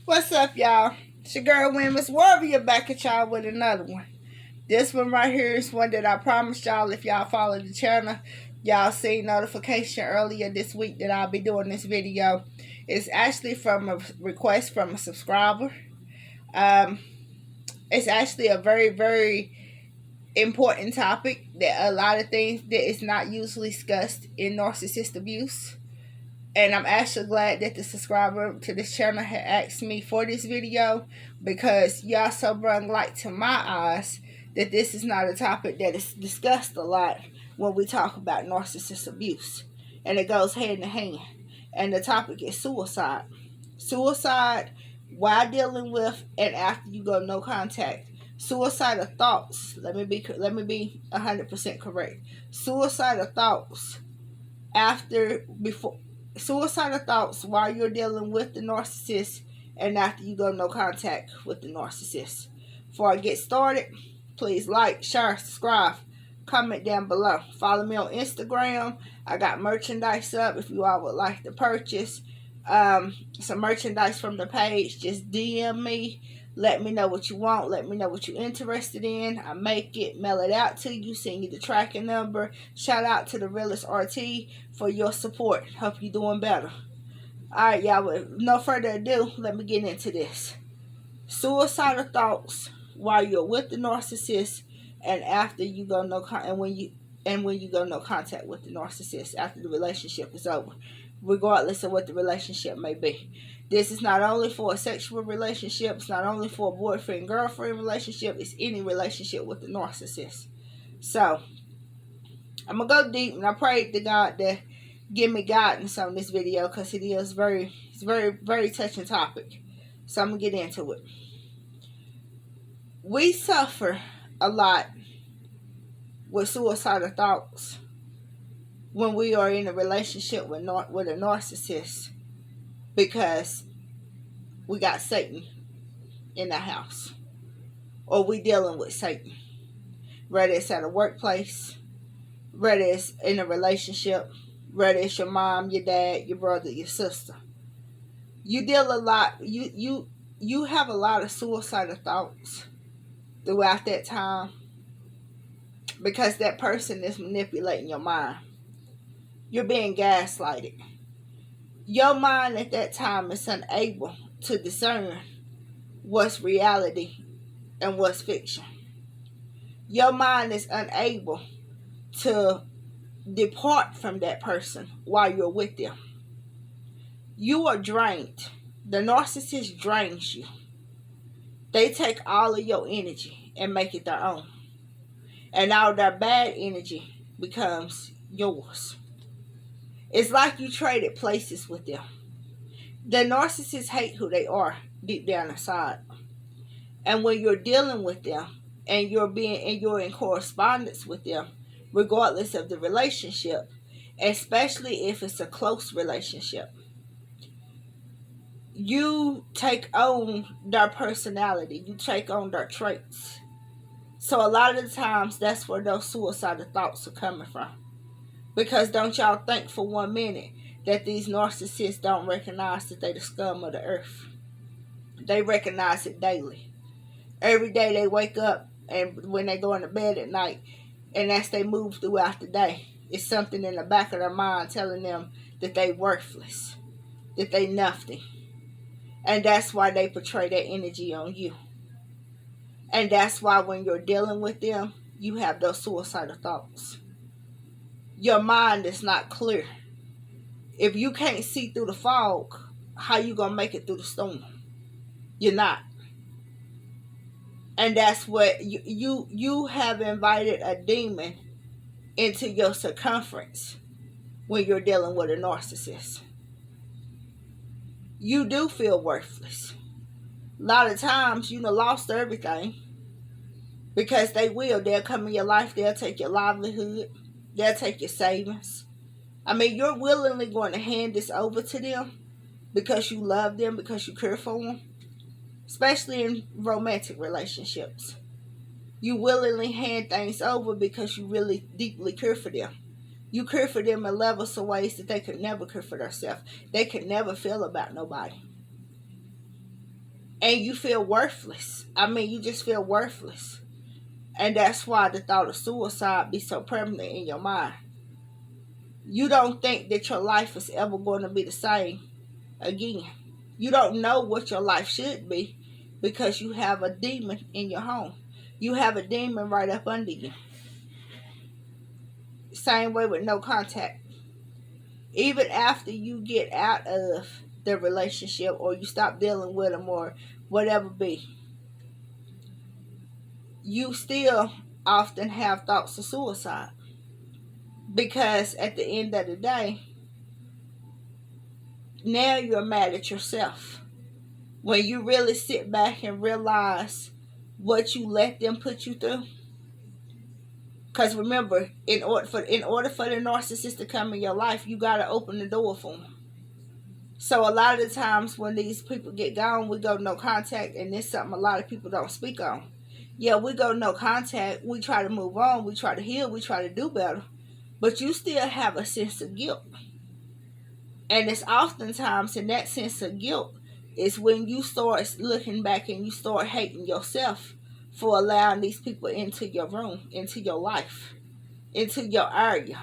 What's up, y'all? It's your girl, Miss Warrior, back at y'all with another one. This one right here is one that I promised y'all if y'all follow the channel. Y'all see notification earlier this week that I'll be doing this video. It's actually from a request from a subscriber. It's actually a very, very important topic that a lot of things that is not usually discussed in narcissist abuse. And I'm actually glad that the subscriber to this channel had asked me for this video, because y'all so brought light to my eyes that this is not a topic that is discussed a lot when we talk about narcissist abuse. And it goes hand in hand. And the topic is suicide. Suicide while dealing with and after you go no contact. Suicidal thoughts. Let me be 100% correct. Suicidal thoughts suicidal thoughts while you're dealing with the narcissist and after you go no contact with the narcissist. Before I get started, please like, share, subscribe, comment down below. Follow me on Instagram. I got merchandise up if you all would like to purchase some merchandise from the page. Just DM me. Let me know what you want. Let me know what you're interested in. I make it, mail it out to you, send you the tracking number. Shout out to the Realist RT for your support. Hope you're doing better. Alright, y'all, with no further ado, let me get into this. Suicidal thoughts while you're with the narcissist and after you go no when you go no contact with the narcissist after the relationship is over, regardless of what the relationship may be. This is not only for a sexual relationship, it's not only for a boyfriend-girlfriend relationship, it's any relationship with the narcissist. So, I'm going to go deep, and I pray to God to give me guidance on this video, because it's very, very touching topic. So, I'm going to get into it. We suffer a lot with suicidal thoughts when we are in a relationship with a narcissist, because we got Satan in the house, or we dealing with Satan, whether it's at a workplace, whether it's in a relationship, whether it's your mom, your dad, your brother, your sister. You deal a lot, you have a lot of suicidal thoughts throughout that time, because that person is manipulating your mind. You're being gaslighted. Your mind at that time is unable to discern what's reality and what's fiction. Your mind is unable to depart from that person while you're with them. You are drained. The narcissist drains you. They take all of your energy and make it their own. And all their bad energy becomes yours. It's like you traded places with them. The narcissists hate who they are deep down inside. And when you're dealing with them and you're in correspondence with them, regardless of the relationship, especially if it's a close relationship, you take on their personality, you take on their traits. So a lot of the times that's where those suicidal thoughts are coming from. Because don't y'all think for 1 minute that these narcissists don't recognize that they the scum of the earth. They recognize it daily. Every day they wake up, and when they go into bed at night, and as they move throughout the day, it's something in the back of their mind telling them that they worthless, that they nothing. And that's why they portray that energy on you. And that's why when you're dealing with them, you have those suicidal thoughts. Your mind is not clear. If you can't see through the fog, how you gonna make it through the storm? You're not. And that's what you have invited a demon into your circumference when you're dealing with a narcissist. You do feel worthless. A lot of times you lost everything, because they'll come in your life, they'll take your livelihood, they'll take your savings. I mean, you're willingly going to hand this over to them because you love them, because you care for them, especially in romantic relationships. You willingly hand things over because you really deeply care for them. You care for them in levels of ways that they could never care for themselves. They could never feel about nobody. And you feel worthless. I mean, you just feel worthless. And that's why the thought of suicide be so prevalent in your mind. You don't think that your life is ever going to be the same again. You don't know what your life should be because you have a demon in your home. You have a demon right up under you. Same way with no contact. Even after you get out of the relationship or you stop dealing with them or whatever be, you still often have thoughts of suicide. Because at the end of the day, now you're mad at yourself. When you really sit back and realize what you let them put you through. Because remember, in order for the narcissist to come in your life, you got to open the door for them. So a lot of the times when these people get gone, we go no contact, and this is something a lot of people don't speak on. Yeah, we go no contact, we try to move on, we try to heal, we try to do better, but you still have a sense of guilt. And it's oftentimes in that sense of guilt is when you start looking back and you start hating yourself for allowing these people into your room, into your life, into your area,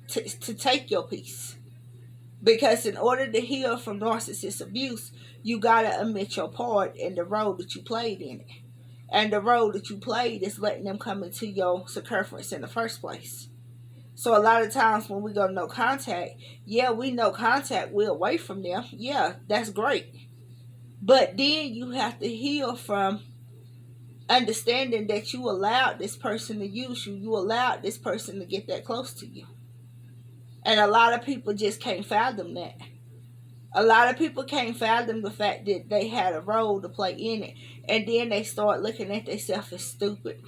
to take your peace. Because in order to heal from narcissist abuse, you got to admit your part in the role that you played in it. And the role that you played is letting them come into your circumference in the first place. So a lot of times when we go no contact, yeah, we no contact, we're away from them. Yeah, that's great. But then you have to heal from understanding that you allowed this person to use you. You allowed this person to get that close to you. And a lot of people just can't fathom that. A lot of people can't fathom the fact that they had a role to play in it. And then they start looking at themselves as stupid.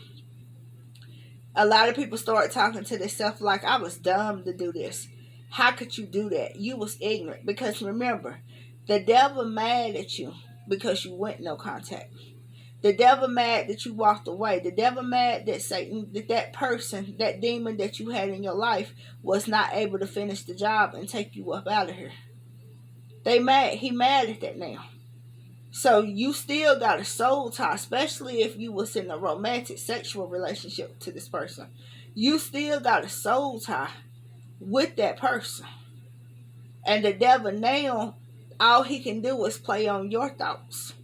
A lot of people start talking to themselves like, I was dumb to do this. How could you do that? You was ignorant. Because remember, the devil mad at you because you went no contact. The devil mad that you walked away. The devil mad that Satan, that person, that demon that you had in your life was not able to finish the job and take you up out of here. He mad at that now. So you still got a soul tie, especially if you was in a romantic sexual relationship to this person. You still got a soul tie with that person. And the devil now, all he can do is play on your thoughts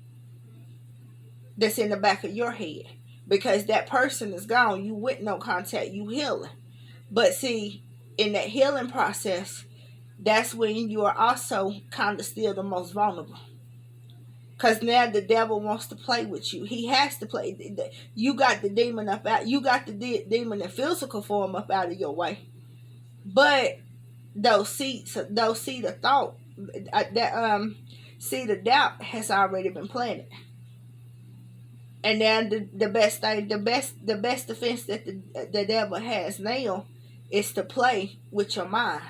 that's in the back of your head. Because that person is gone. You with no contact. You healing. But see, in that healing process, that's when you are also kind of still the most vulnerable. Because now the devil wants to play with you. He has to play. You got the demon up out. You got the demon in physical form up out of your way. But those seeds of thought, seed of doubt has already been planted. And then the best defense that the devil has now is to play with your mind.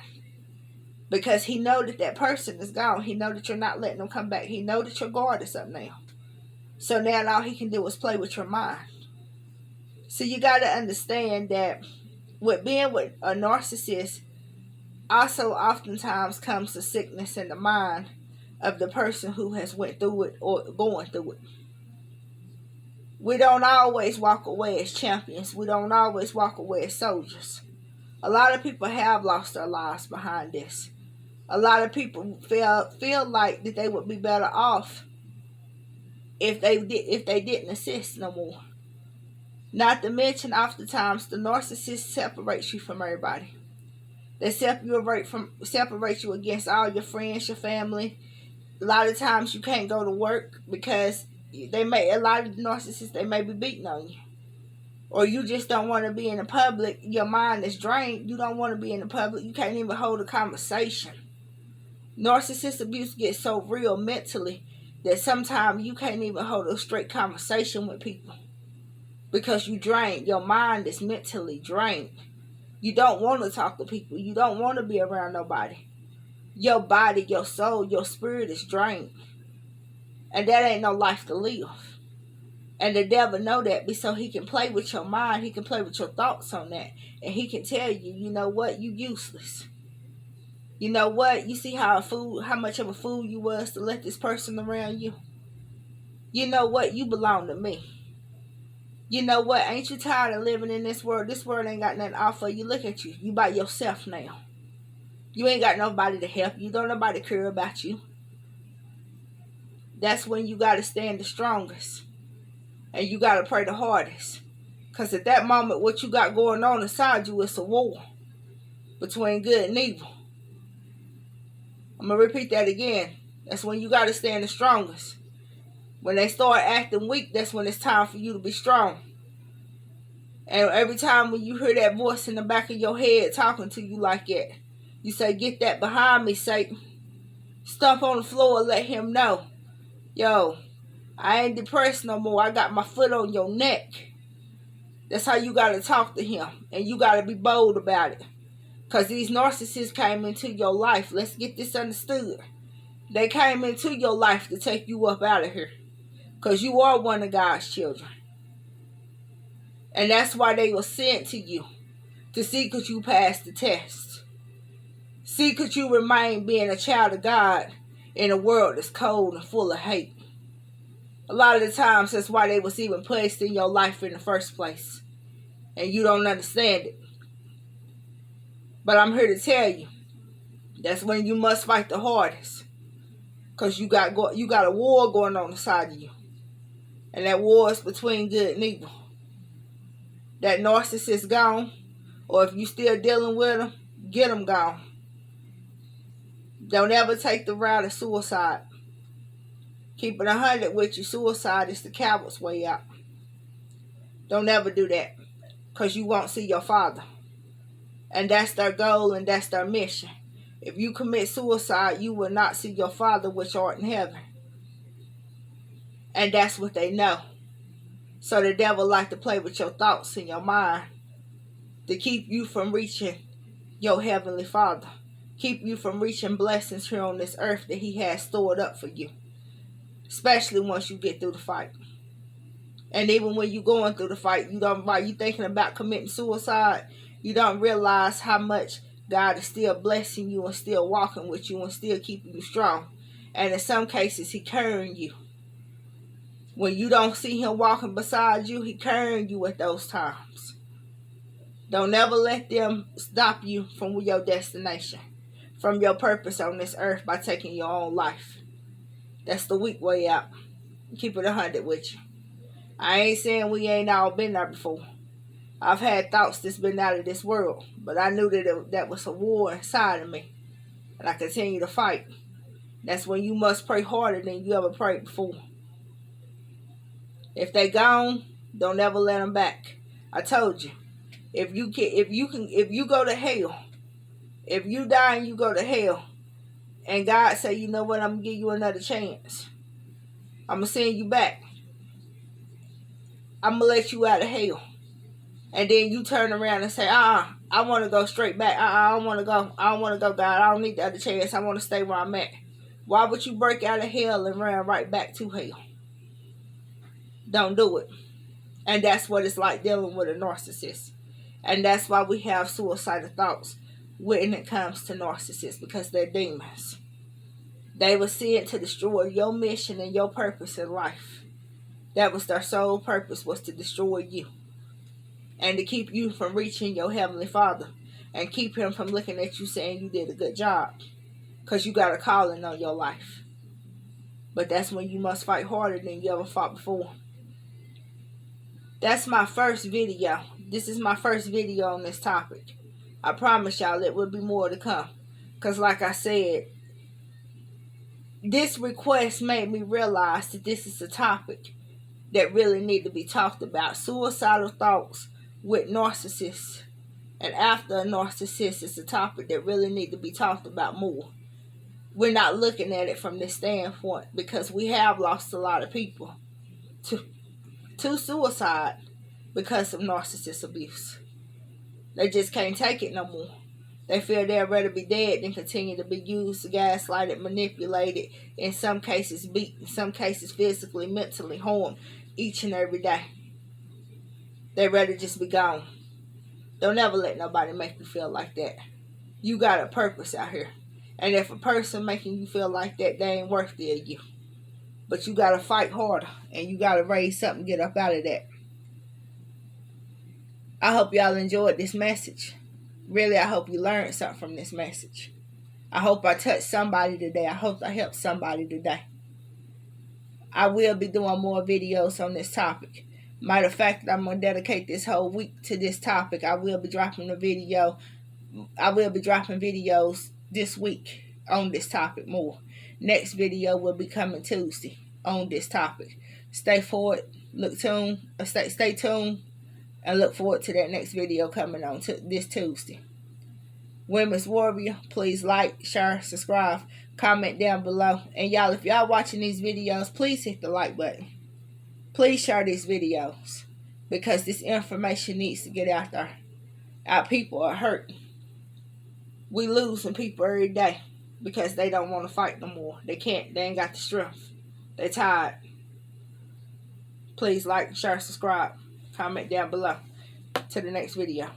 Because he know that person is gone. He know that you're not letting them come back. He know that your guard is up now. So now all he can do is play with your mind. So you got to understand that with being with a narcissist also oftentimes comes the sickness in the mind of the person who has went through it or going through it. We don't always walk away as champions. We don't always walk away as soldiers. A lot of people have lost their lives behind this. A lot of people feel like that they would be better off if they didn't assist no more. Not to mention, oftentimes the narcissist separates you from everybody. They separate you against all your friends, your family. A lot of times you can't go to work because a lot of the narcissists, they may be beating on you. Or you just don't want to be in the public. Your mind is drained. You don't want to be in the public. You can't even hold a conversation. Narcissist abuse gets so real mentally that sometimes you can't even hold a straight conversation with people. Because you drained. Your mind is mentally drained. You don't want to talk to people. You don't want to be around nobody. Your body, your soul, your spirit is drained. And that ain't no life to live. And the devil know that, so he can play with your mind. He can play with your thoughts on that. And he can tell you, you know what, you useless. You know what, you see how much of a fool you was to let this person around you. You know what? You belong to me. You know what? Ain't you tired of living in this world? This world ain't got nothing to offer you. Look at you. You by yourself now. You ain't got nobody to help you. Don't nobody care about you. That's when you got to stand the strongest. And you got to pray the hardest. Because at that moment, what you got going on inside you is a war between good and evil. I'm going to repeat that again. That's when you got to stand the strongest. When they start acting weak, that's when it's time for you to be strong. And every time when you hear that voice in the back of your head talking to you like that, you say, get that behind me, Satan. Stomp on the floor and let him know, yo, I ain't depressed no more. I got my foot on your neck. That's how you got to talk to him. And you got to be bold about it. Because these narcissists came into your life. Let's get this understood. They came into your life to take you up out of here. Because you are one of God's children. And that's why they were sent to you. To see could you pass the test. See could you remain being a child of God in a world that's cold and full of hate. A lot of the times that's why they was even placed in your life in the first place. And you don't understand it. But I'm here to tell you, that's when you must fight the hardest. Because you got a war going on inside of you. And that war is between good and evil. That narcissist gone. Or if you still dealing with them, get them gone. Don't ever take the route of suicide. Keep it 100 with you. Suicide is the coward's way out. Don't ever do that. Because you won't see your father. And that's their goal and that's their mission. If you commit suicide, you will not see your Father which art in heaven. And that's what they know. So the devil like to play with your thoughts and your mind to keep you from reaching your heavenly Father. Keep you from reaching blessings here on this earth that he has stored up for you. Especially once you get through the fight. And even when you're going through the fight, while you thinking about committing suicide, you don't realize how much God is still blessing you and still walking with you and still keeping you strong. And in some cases, he carrying you. When you don't see him walking beside you, he carrying you at those times. Don't ever let them stop you from your destination, from your purpose on this earth by taking your own life. That's the weak way out. Keep it 100 with you. I ain't saying we ain't all been there before. I've had thoughts that's been out of this world, but I knew that that was a war inside of me, and I continue to fight. That's when you must pray harder than you ever prayed before. If they gone, don't ever let them back. I told you, if you go to hell, if you die and you go to hell, and God say, you know what, I'm gonna give you another chance. I'm gonna send you back. I'm gonna let you out of hell. And then you turn around and say, I want to go straight back. I don't want to go. I don't want to go, God. I don't need the other chance. I want to stay where I'm at. Why would you break out of hell and run right back to hell? Don't do it. And that's what it's like dealing with a narcissist. And that's why we have suicidal thoughts when it comes to narcissists, because they're demons. They were sent to destroy your mission and your purpose in life. That was their sole purpose, was to destroy you. And to keep you from reaching your heavenly Father. And keep him from looking at you saying you did a good job. Because you got a calling on your life. But that's when you must fight harder than you ever fought before. That's my first video. This is my first video on this topic. I promise y'all it will be more to come. Because like I said, this request made me realize that this is a topic that really need to be talked about. Suicidal thoughts with narcissists and after a narcissist is a topic that really need to be talked about more. We're not looking at it from this standpoint because we have lost a lot of people to suicide because of narcissist abuse. They just can't take it no more. They feel they'd rather be dead than continue to be used, gaslighted, manipulated, in some cases beat, in some cases physically, mentally harmed each and every day. They'd rather just be gone. Don't ever let nobody make you feel like that. You got a purpose out here. And if a person making you feel like that, they ain't worthy of you. But you got to fight harder. And you got to raise something, get up out of that. I hope y'all enjoyed this message. Really, I hope you learned something from this message. I hope I touched somebody today. I hope I helped somebody today. I will be doing more videos on this topic. Matter of fact, I'm going to dedicate this whole week to this topic. I will be dropping videos this week on this topic more. Next video will be coming Tuesday on this topic. Stay tuned, and look forward to that next video coming on this Tuesday. Women's Warrior, please like, share, subscribe, comment down below. And y'all, if y'all watching these videos, please hit the like button. Please share these videos, because this information needs to get out there. Our people are hurt. We losing people every day because they don't want to fight no more. They can't. They ain't got the strength. They tired. Please like, share, subscribe, comment down below. To the next video.